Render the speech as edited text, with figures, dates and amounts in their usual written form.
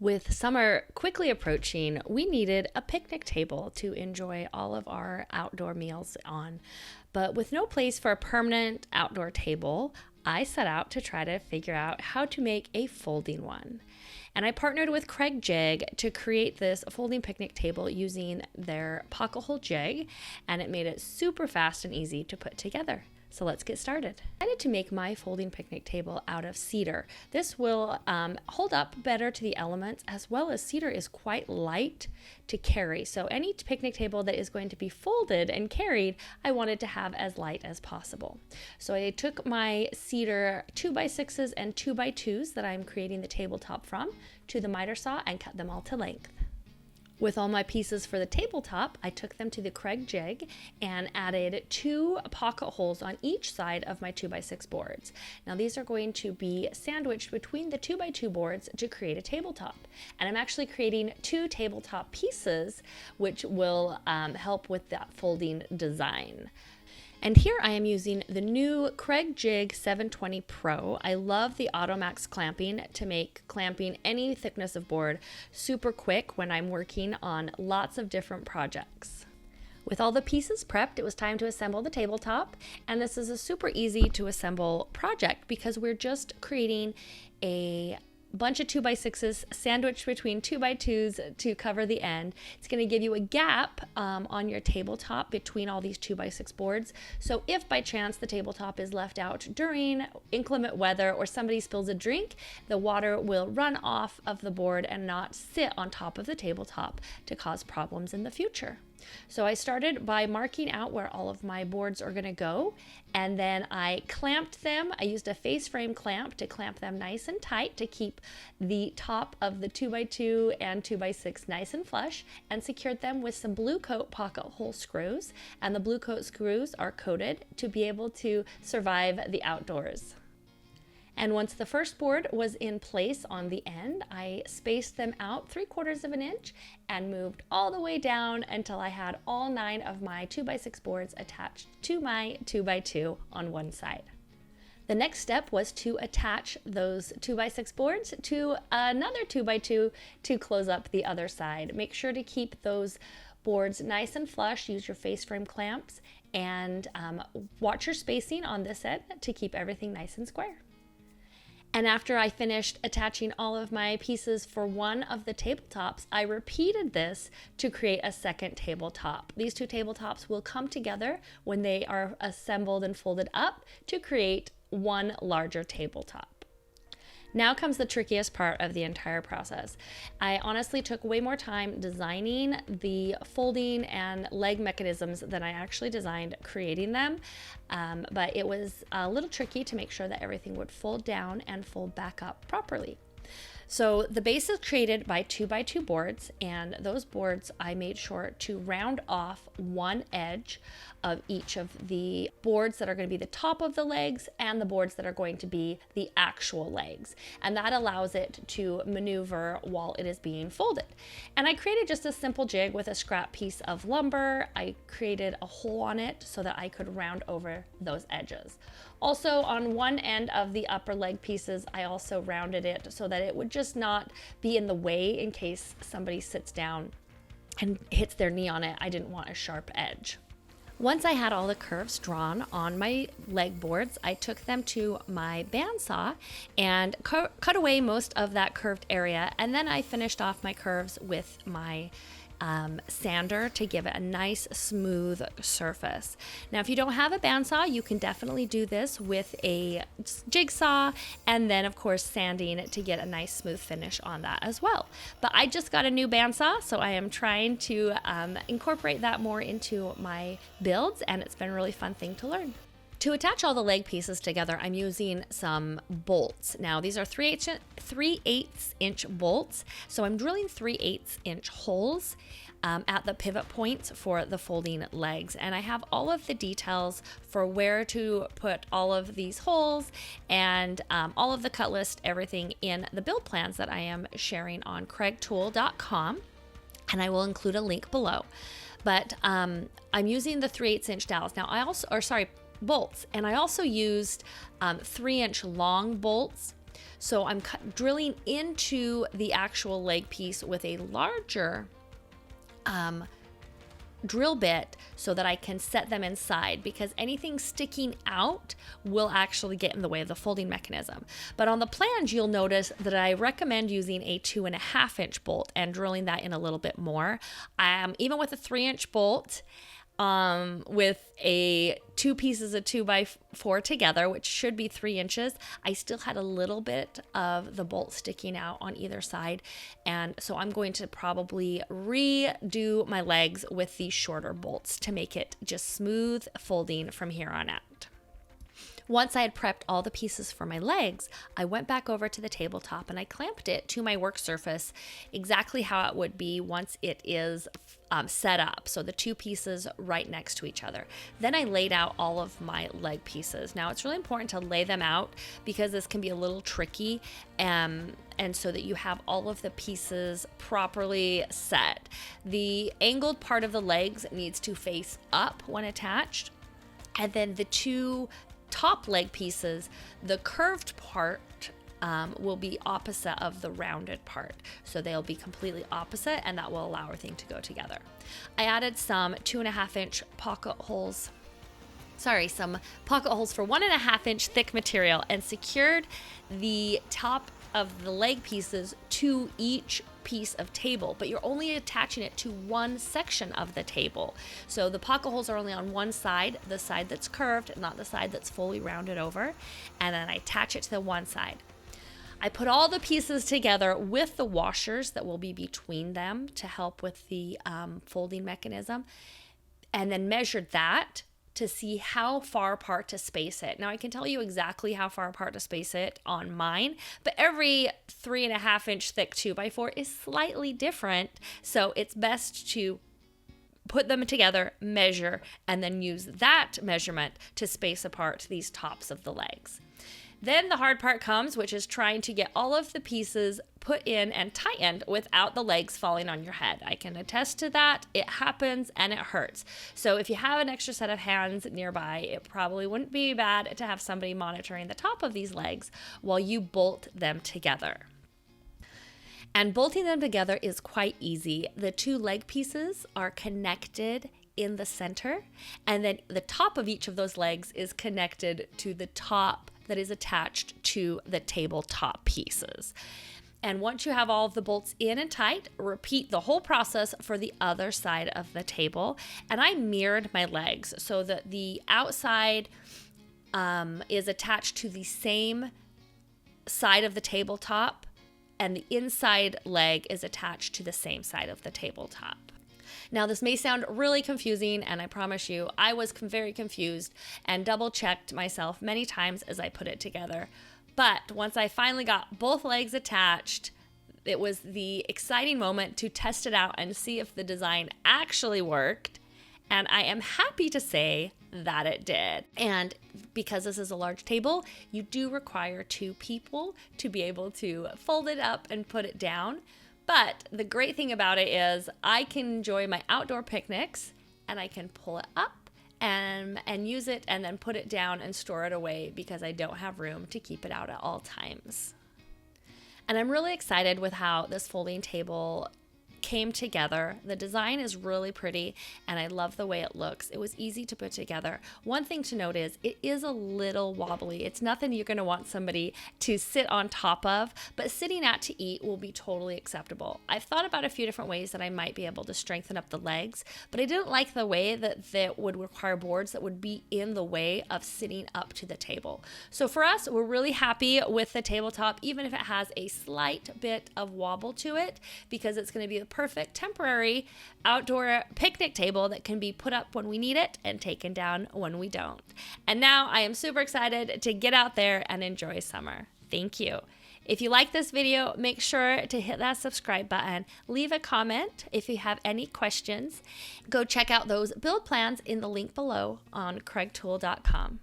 With summer quickly approaching, we needed a picnic table to enjoy all of our outdoor meals on. But with no place for a permanent outdoor table, I set out to try to figure out how to make a folding one. And I partnered with Kreg Jig to create this folding picnic table using their pocket hole jig, and it made it super fast and easy to put together. So let's get started. I decided to make my folding picnic table out of cedar. This will hold up better to the elements, as well as cedar is quite light to carry. So any picnic table that is going to be folded and carried, I wanted to have as light as possible. So I took my cedar 2x6s and 2x2s that I'm creating the tabletop from to the miter saw and cut them all to length. With all my pieces for the tabletop, I took them to the Kreg Jig and added 2 pocket holes on each side of my 2x6 boards. Now these are going to be sandwiched between the 2x2 boards to create a tabletop. And I'm actually creating 2 tabletop pieces, which will help with that folding design. And here I am using the new Kreg Jig 720 Pro. I love the Automax clamping to make clamping any thickness of board super quick when I'm working on lots of different projects. With all the pieces prepped, it was time to assemble the tabletop, and this is a super easy to assemble project because we're just creating a bunch of 2x6s sandwiched between 2x2s to cover the end. It's going to give you a gap on your tabletop between all these 2x6 boards. So if by chance the tabletop is left out during inclement weather or somebody spills a drink, the water will run off of the board and not sit on top of the tabletop to cause problems in the future. So I started by marking out where all of my boards are going to go, and then I clamped them. I used a face frame clamp to clamp them nice and tight to keep the top of the 2x2 and 2x6 nice and flush, and secured them with some blue coat pocket hole screws. And the blue coat screws are coated to be able to survive the outdoors. And once the first board was in place on the end, I spaced them out 3/4 of an inch and moved all the way down until I had all 9 of my 2x6 boards attached to my 2x2 on one side. The next step was to attach those 2x6 boards to another 2x2 to close up the other side. Make sure to keep those boards nice and flush. Use your face frame clamps and watch your spacing on this end to keep everything nice and square. And after I finished attaching all of my pieces for one of the tabletops, I repeated this to create a second tabletop. These 2 tabletops will come together when they are assembled and folded up to create one larger tabletop. Now comes the trickiest part of the entire process. I honestly took way more time designing the folding and leg mechanisms than I actually designed creating them, but it was a little tricky to make sure that everything would fold down and fold back up properly. So the base is created by 2x2 boards, and those boards I made sure to round off one edge of each of the boards that are going to be the top of the legs and the boards that are going to be the actual legs. And that allows it to maneuver while it is being folded. And I created just a simple jig with a scrap piece of lumber. I created a hole on it so that I could round over those edges. Also, on one end of the upper leg pieces, I also rounded it so that it would just not be in the way in case somebody sits down and hits their knee on it. I didn't want a sharp edge. Once I had all the curves drawn on my leg boards, I took them to my bandsaw and cut away most of that curved area, and then I finished off my curves with my sander to give it a nice smooth surface. Now if you don't have a bandsaw, you can definitely do this with a jigsaw, and then of course sanding it to get a nice smooth finish on that as well. But I just got a new bandsaw, so I am trying to incorporate that more into my builds, and it's been a really fun thing to learn. To attach all the leg pieces together, I'm using some bolts. Now these are 3/8 inch bolts, so I'm drilling 3/8 inch holes at the pivot points for the folding legs. And I have all of the details for where to put all of these holes and all of the cut list, everything in the build plans that I am sharing on craigtool.com. And I will include a link below. But I'm using the 3/8 inch dowels. Now bolts. And I also used 3-inch long bolts So I'm drilling into the actual leg piece with a larger drill bit so that I can set them inside, because anything sticking out will actually get in the way of the folding mechanism. But on the flange, you'll notice that I recommend using a 2.5-inch bolt and drilling that in a little bit more. Even with a 3-inch bolt, with two pieces of 2x4 together, which should be 3 inches, I still had a little bit of the bolt sticking out on either side. And so I'm going to probably redo my legs with these shorter bolts to make it just smooth folding from here on out. Once I had prepped all the pieces for my legs, I went back over to the tabletop and I clamped it to my work surface exactly how it would be once it is set up. So the two pieces right next to each other. Then I laid out all of my leg pieces. Now it's really important to lay them out because this can be a little tricky, and so that you have all of the pieces properly set. The angled part of the legs needs to face up when attached, and then the two top leg pieces, the curved part will be opposite of the rounded part. So they'll be completely opposite, and that will allow everything to go together. I added some 2.5-inch pocket holes. Some pocket holes for 1.5-inch thick material and secured the top of the leg pieces to each piece of table, but you're only attaching it to one section of the table. So the pocket holes are only on one side, the side that's curved, not the side that's fully rounded over, and then I attach it to the one side. I put all the pieces together with the washers that will be between them to help with the folding mechanism, and then measured that to see how far apart to space it. Now I can tell you exactly how far apart to space it on mine, but every 3.5-inch thick 2x4 is slightly different. So it's best to put them together, measure, and then use that measurement to space apart these tops of the legs. Then the hard part comes, which is trying to get all of the pieces put in and tightened without the legs falling on your head. I can attest to that. It happens and it hurts. So if you have an extra set of hands nearby, it probably wouldn't be bad to have somebody monitoring the top of these legs while you bolt them together. And bolting them together is quite easy. The two leg pieces are connected in the center, and then the top of each of those legs is connected to the top that is attached to the tabletop pieces. And once you have all of the bolts in and tight, repeat the whole process for the other side of the table. And I mirrored my legs so that the outside is attached to the same side of the tabletop, and the inside leg is attached to the same side of the tabletop. Now, this may sound really confusing, and I promise you, I was very confused and double-checked myself many times as I put it together. But once I finally got both legs attached, it was the exciting moment to test it out and see if the design actually worked. And I am happy to say that it did. And because this is a large table, you do require 2 people to be able to fold it up and put it down. But the great thing about it is I can enjoy my outdoor picnics, and I can pull it up and use it and then put it down and store it away because I don't have room to keep it out at all times. And I'm really excited with how this folding table came together. The design is really pretty, and I love the way it looks. It was easy to put together. One thing to note is it is a little wobbly. It's nothing you're going to want somebody to sit on top of, but sitting out to eat will be totally acceptable. I've thought about a few different ways that I might be able to strengthen up the legs, but I didn't like the way that would require boards that would be in the way of sitting up to the table. So for us, we're really happy with the tabletop, even if it has a slight bit of wobble to it, because it's going to be a perfect temporary outdoor picnic table that can be put up when we need it and taken down when we don't. And now I am super excited to get out there and enjoy summer. Thank you. If you like this video, make sure to hit that subscribe button. Leave a comment if you have any questions. Go check out those build plans in the link below on kregtool.com.